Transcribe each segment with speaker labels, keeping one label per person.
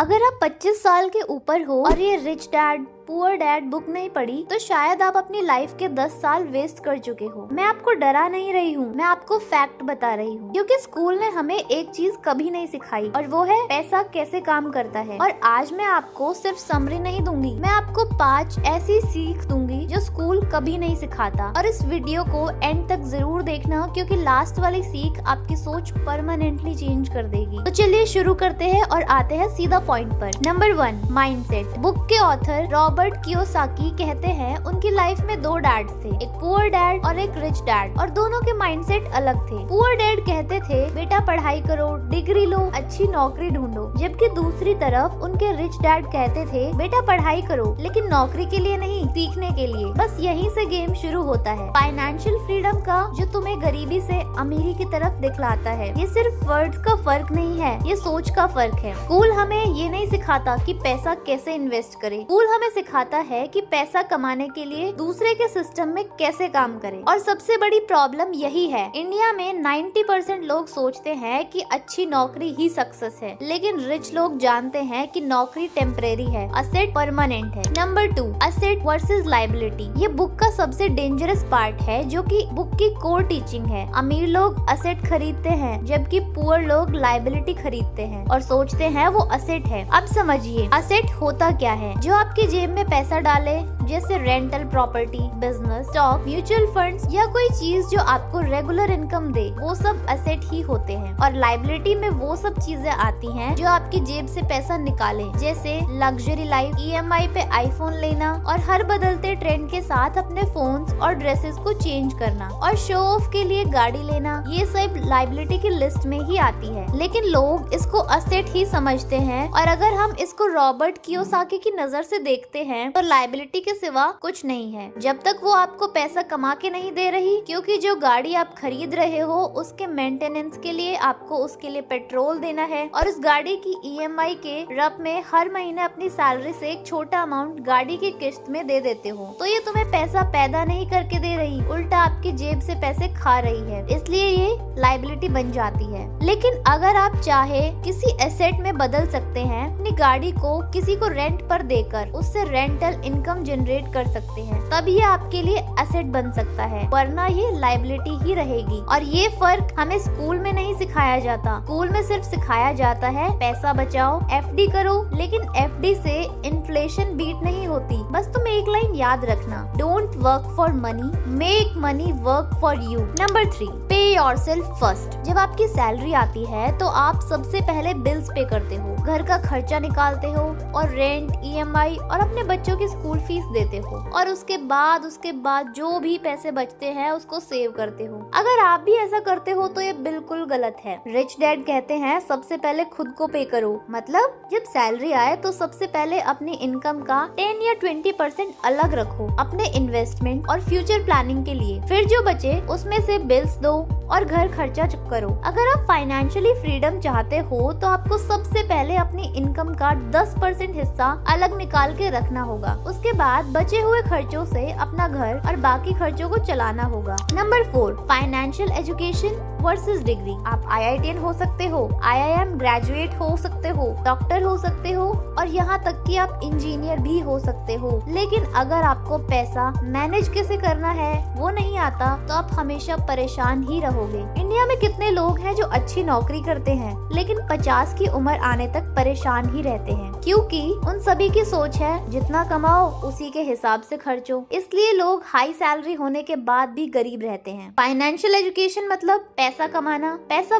Speaker 1: अगर आप 25 साल के ऊपर हो और ये rich dad poor dad book नहीं पढ़ी तो शायद आप अपनी लाइफ के 10 साल वेस्ट कर चुके हो। मैं आपको डरा नहीं रही हूँ, मैं आपको फैक्ट बता रही हूँ, क्योंकि स्कूल ने हमें एक चीज कभी नहीं सिखाई और वो है पैसा कैसे काम करता है। और आज मैं आपको सिर्फ समरी नहीं दूंगी, मैं आपको 5 ऐसी सीख दूंगी जो स्कूल कभी नहीं सिखाता। और इस वीडियो को एंड तक जरूर देखना, क्योंकि लास्ट वाली सीख आपकी सोच परमानेंटली चेंज कर देगी। तो चलिए शुरू करते हैं और आते हैं सीधा पॉइंट पर। Number 1, mindset. बुक के ऑथर रॉबर्ट कियोसाकी कहते हैं उनकी लाइफ में 2 डैड थे, एक पुअर डैड और एक रिच डैड, और दोनों के माइंडसेट अलग थे। पुअर डैड कहते थे बेटा पढ़ाई करो, डिग्री लो, अच्छी नौकरी ढूंढो, जबकि दूसरी तरफ उनके रिच डैड कहते थे बेटा पढ़ाई करो लेकिन नौकरी के लिए नहीं, सीखने के लिए। बस यहीं से गेम शुरू होता है, फाइनेंशियल फ्रीडम का, जो तुम्हें गरीबी से अमीरी की तरफ दिखलाता है। ये सिर्फ वर्ड्स का फर्क नहीं है, ये सोच का फर्क है। स्कूल हमें ये नहीं सिखाता कि पैसा कैसे इन्वेस्ट करे, स्कूल हमें सिखाता है कि पैसा कमाने के लिए दूसरे के सिस्टम में कैसे काम करें। और सबसे बड़ी प्रॉब्लम यही है, इंडिया में 90% लोग सोचते हैं कि अच्छी नौकरी ही सक्सेस है, लेकिन रिच लोग जानते हैं कि नौकरी टेम्परेरी है, असेट परमानेंट है। Number 2, asset versus liability. ये बुक का सबसे डेंजरस पार्ट है, जो कि बुक की कोर टीचिंग है। अमीर लोग असेट खरीदते हैं, जबकि पुअर लोग लायबिलिटी खरीदते हैं और सोचते हैं वो असेट है। अब समझिए असेट होता क्या है। जो आपकी जेब में पैसा डाले, जैसे rental property, business, stock, mutual funds या कोई चीज जो आपको रेगुलर इनकम दे, वो सब असेट ही होते हैं। और लायबिलिटी में वो सब चीजें आती हैं जो आपकी जेब से पैसा निकाले, जैसे लग्जरी लाइफ, EMI पे आईफोन लेना और हर बदलते ट्रेंड के साथ अपने फोन्स और ड्रेसेस को चेंज करना और शो ऑफ के लिए गाड़ी लेना। ये सब लायबिलिटी की लिस्ट में ही आती है, लेकिन लोग इसको असेट ही समझते हैं। और अगर हम इसको रॉबर्ट कियोसाकी की नजर से देखते हैं तो लायबिलिटी के सिवा कुछ नहीं है, जब तक वो आपको पैसा कमा के नहीं दे रही। क्योंकि जो गाड़ी आप खरीद रहे हो उसके मेंटेनेंस के लिए आपको उसके लिए पेट्रोल देना है, और उस गाड़ी की EMI के रप में हर महीने अपनी सैलरी से एक छोटा अमाउंट गाड़ी की किस्त में दे देते हो। तो ये तुम्हें पैसा पैदा नहीं करके दे रही, उल्टा आपकी जेब से पैसे खा रही है, इसलिए ये लायबिलिटी बन जाती है। लेकिन अगर आप चाहे किसी एसेट में बदल सकते हैं, अपनी गाड़ी को किसी को रेंट पर देकर उससे रेंटल इनकम जनरेट कर सकते हैं, तब ये आपके लिए एसेट बन सकता है, वरना ये लायबिलिटी ही रहेगी। और ये फर्क हमें स्कूल में नहीं सिखाया जाता। स्कूल में सिर्फ सिखाया जाता है पैसा बचाओ, FD करो, लेकिन FD से इन्फ्लेशन बीट नहीं होती। बस तुम एक लाइन याद रखना, don't work for money, make money work for you. Number 3, पे योरसेल्फ फर्स्ट। जब आपकी सैलरी आती है तो आप सबसे पहले बिल्स पे करते हो, घर का खर्चा निकालते हो और रेंट, EMI और अपने बच्चों की स्कूल फीस देते हो, और उसके बाद जो भी पैसे बचते हैं उसको सेव करते हो। अगर आप भी ऐसा करते हो तो ये बिल्कुल गलत है। रिच डैड कहते हैं सबसे पहले खुद को पे करो, मतलब जब सैलरी आए तो सबसे पहले अपनी इनकम का 10 या 20% अलग रखो अपने इन्वेस्टमेंट और फ्यूचर प्लानिंग के लिए। फिर जो बचे उसमें से बिल्स दो और घर खर्चा करो। अगर आप फाइनेंशियली फ्रीडम चाहते हो तो आपको सबसे पहले अपनी इनकम का 10% हिस्सा अलग निकाल के रखना होगा। उसके बाद बचे हुए खर्चों से अपना घर और बाकी खर्चों को चलाना होगा। Number 4, financial education versus degree. आप IITian हो सकते हो, IIM ग्रेजुएट हो सकते हो, डॉक्टर हो सकते हो और यहाँ तक कि आप इंजीनियर भी हो सकते हो, लेकिन अगर आपको पैसा मैनेज कैसे करना है वो नहीं आता तो आप हमेशा परेशान ही रहोगे। इंडिया में कितने लोग हैं जो अच्छी नौकरी करते हैं लेकिन 50 की उम्र आने तक परेशान ही रहते हैं, क्योंकि उन सभी की सोच है जितना कमाओ उसी के हिसाब से खर्चो। इसलिए लोग हाई सैलरी होने के बाद भी गरीब रहते हैं। फाइनेंशियल एजुकेशन मतलब पैसा कमाना, पैसा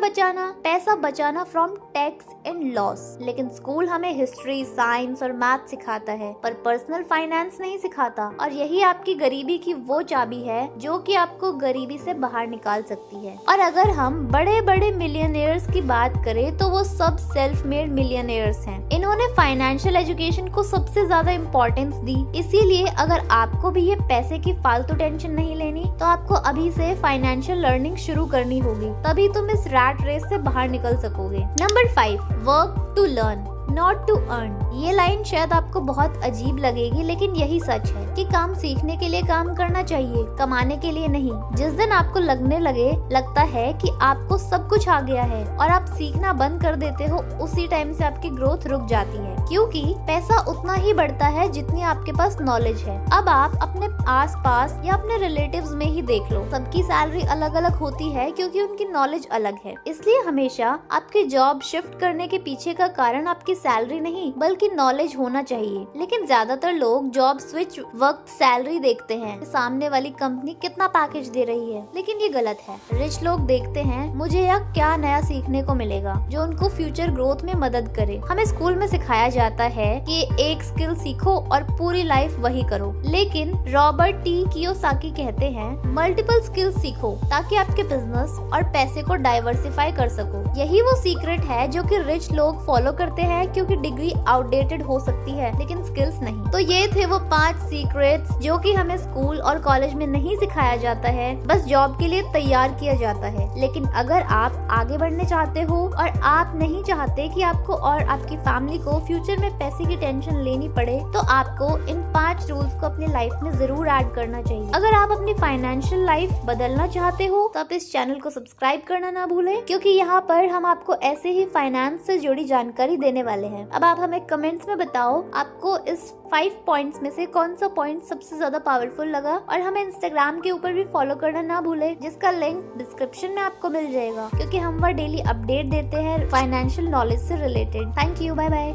Speaker 1: बचाना फ्रॉम टैक्स एंड लॉस। लेकिन स्कूल हमें हिस्ट्री, साइंस और मैथ सिखाता है, पर पर्सनल फाइनेंस नहीं सिखाता। और यही आपकी गरीबी की वो चाबी है जो कि आपको गरीबी से बाहर निकाल सकती है। और अगर हम बड़े बड़े मिलियनियर्स की बात करें तो वो सब सेल्फ मेड मिलियनियर्स हैं। इन्होंने फाइनेंशियल एजुकेशन को सबसे ज्यादा इम्पोर्टेंस दी। इसीलिए अगर आपको भी ये पैसे की फालतू टेंशन नहीं लेनी तो आपको अभी से फाइनेंशियल लर्निंग शुरू करनी होगी, तभी तुम इस रैट रेस से बाहर निकल सकोगे। Number 5, work to learn. Not to earn. ये लाइन शायद आपको बहुत अजीब लगेगी, लेकिन यही सच है कि काम सीखने के लिए काम करना चाहिए, कमाने के लिए नहीं। जिस दिन आपको लगता है कि आपको सब कुछ आ गया है और आप सीखना बंद कर देते हो, उसी टाइम से आपकी ग्रोथ रुक जाती है, क्योंकि पैसा उतना ही बढ़ता है जितनी आपके पास नॉलेज है। अब आप अपने आसपास या अपने रिलेटिव्स में ही देख लो, सबकी सैलरी अलग अलग होती है क्योंकि उनकी नॉलेज अलग है। इसलिए हमेशा आपके जॉब शिफ्ट करने के पीछे का कारण आपकी सैलरी नहीं बल्कि नॉलेज होना चाहिए। लेकिन ज्यादातर लोग जॉब स्विच वक्त सैलरी देखते हैं, सामने वाली कंपनी कितना पैकेज दे रही है, लेकिन ये गलत है। रिच लोग देखते हैं मुझे यह क्या नया सीखने को मिलेगा जो उनको फ्यूचर ग्रोथ में मदद करे। हमें स्कूल में सिखाया जाता है कि एक स्किल सीखो और पूरी लाइफ वही करो, लेकिन रॉबर्ट टी कियोसाकी कहते हैं मल्टीपल स्किल्स सीखो ताकि आपके बिजनेस और पैसे को डाइवर्सिफाई कर सको। यही वो सीक्रेट है जो कि रिच लोग फॉलो करते हैं, क्योंकि डिग्री आउटडेटेड हो सकती है लेकिन स्किल्स नहीं। तो ये थे वो 5 सीक्रेट्स जो कि हमें स्कूल और कॉलेज में नहीं सिखाया जाता है, बस जॉब के लिए तैयार किया जाता है। लेकिन अगर आप आगे बढ़ने चाहते हो और आप नहीं चाहते कि आपको और आपकी फैमिली को फ्यूचर में पैसे की टेंशन लेनी पड़े, तो आपको इन 5 रूल्स को अपनी लाइफ में जरूर ऐड करना चाहिए। अगर आप अपनी फाइनेंशियल लाइफ बदलना चाहते हो तो आप इस चैनल को सब्सक्राइब करना ना भूलें, क्योंकि यहाँ पर हम आपको ऐसे ही फाइनेंस से जुड़ी जानकारी देने वाले हैं। अब आप हमें कमेंट्स में बताओ आपको इस 5 पॉइंट्स में से कौन सा पॉइंट सबसे ज्यादा पावरफुल लगा, और हमें इंस्टाग्राम के ऊपर भी फॉलो करना ना भूले, जिसका लिंक डिस्क्रिप्शन में आपको मिल जाएगा, क्योंकि हम वह डेली अपडेट देते हैं फाइनेंशियल नॉलेज से related. Thank you, bye bye.